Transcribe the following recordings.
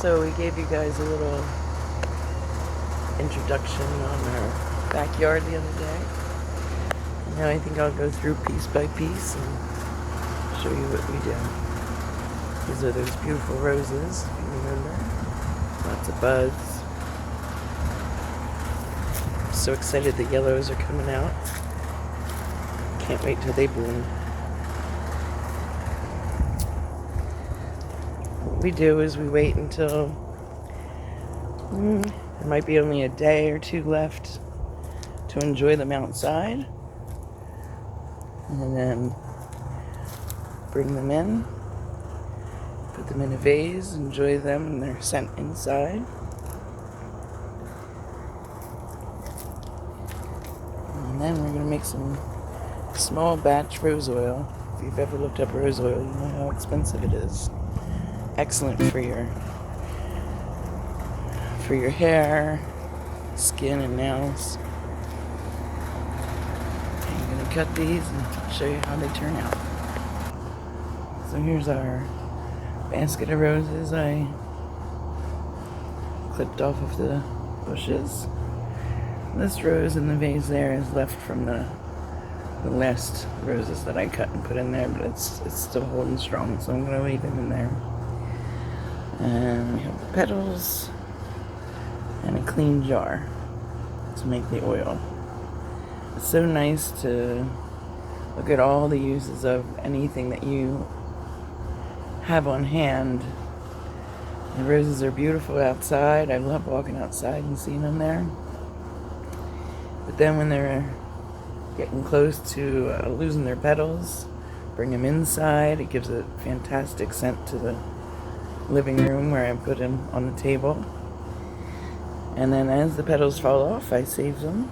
So we gave you guys a little introduction on our backyard the other day. And now I think I'll go through piece by piece and show you what we do. These are those beautiful roses, if you remember. Lots of buds. I'm so excited the yellows are coming out. Can't wait till they bloom. What we do is we wait until there might be only a day or two left to enjoy them outside, and then bring them in, put them in a vase, enjoy them, and they're sent inside. And then we're going to make some small batch rose oil. If you've ever looked up rose oil, you know how expensive it is. Excellent for your hair, skin, and nails. I'm going to cut these and show you how they turn out. So here's our basket of roses I clipped off of the bushes. This rose in the vase there is left from the last roses that I cut and put in there, but it's still holding strong, so I'm going to leave them in there. And we have the petals and a clean jar to make the oil. It's so nice to look at all the uses of anything that you have on hand. The roses are beautiful outside. I love walking outside and seeing them there. But then when they're getting close to losing their petals, bring them inside. It gives a fantastic scent to the living room where I put them on the table. And then as the petals fall off, I save them.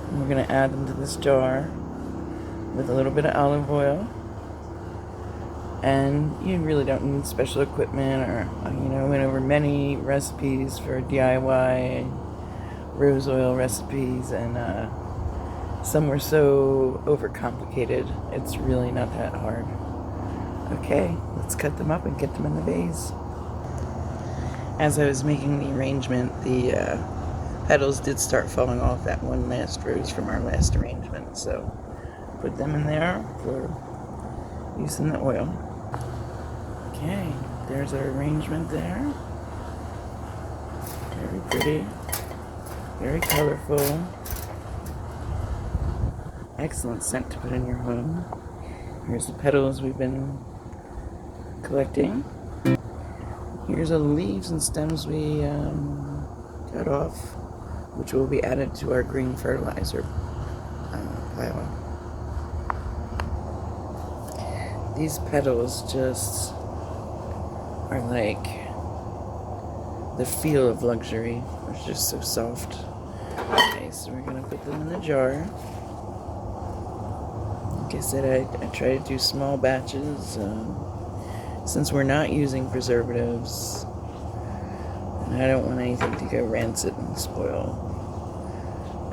And we're going to add them to this jar with a little bit of olive oil. And you really don't need special equipment, or, went over many recipes for DIY rose oil recipes, and some were so overcomplicated. It's really not that hard. Okay, let's cut them up and get them in the vase. As I was making the arrangement, the petals did start falling off that one last rose from our last arrangement, so put them in there for use in the oil. Okay, there's our arrangement there. Very pretty, very colorful. Excellent scent to put in your home. Here's the petals we've been collecting. Here's the leaves and stems we cut off, which will be added to our green fertilizer pile. These petals just are like the feel of luxury. They're just so soft. Okay, so we're going to put them in the jar. Like I said, I try to do small batches. Since we're not using preservatives, and I don't want anything to go rancid and spoil,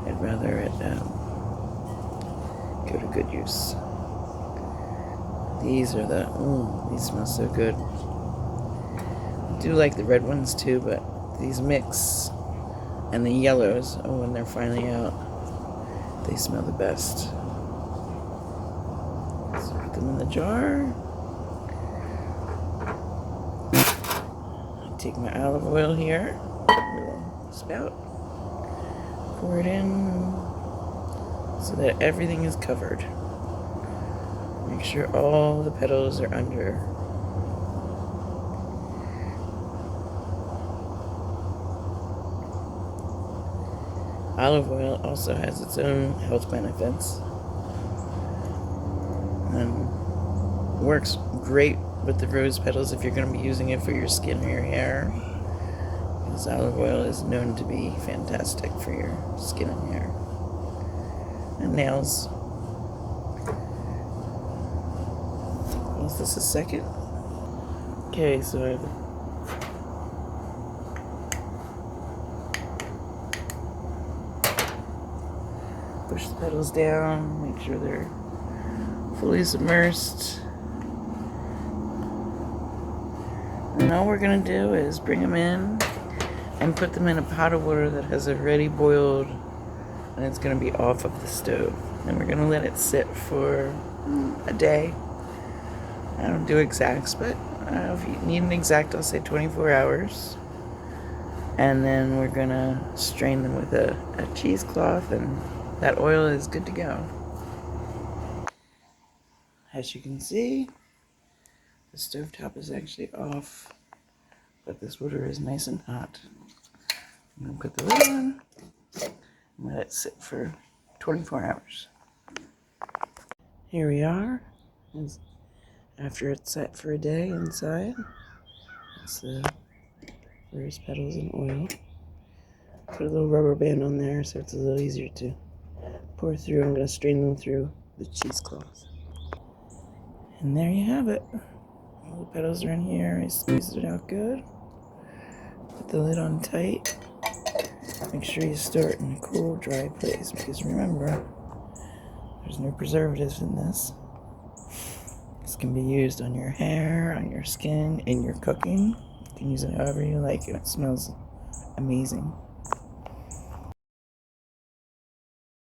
I'd rather it go to good use. These are these smell so good. I do like the red ones too, but these mix, and the yellows, when they're finally out, they smell the best. So put them in the jar. Take my olive oil here, little spout, pour it in so that everything is covered. Make sure all the petals are under. Olive oil also has its own health benefits and works great with the rose petals if you're going to be using it for your skin or your hair, because olive oil is known to be fantastic for your skin and hair and nails. Is this a second? Okay, so I've push the petals down, make sure they're fully submersed. And all we're gonna do is bring them in and put them in a pot of water that has already boiled, and it's gonna be off of the stove. And we're gonna let it sit for a day. I don't do exacts, but if you need an exact, I'll say 24 hours. And then we're gonna strain them with a cheesecloth, and that oil is good to go. As you can see, the stovetop is actually off, but this water is nice and hot. I'm gonna put the lid on and let it sit for 24 hours. Here we are, after it's sat for a day inside. It's the rose petals and oil. Put a little rubber band on there so it's a little easier to pour through. I'm going to strain them through the cheesecloth. And there you have it. All the petals are in here. I squeezed it out good. Put the lid on tight. Make sure you store it in a cool, dry place, because remember, there's no preservatives in this. This can be used on your hair, on your skin, in your cooking. You can use it however you like, and it smells amazing.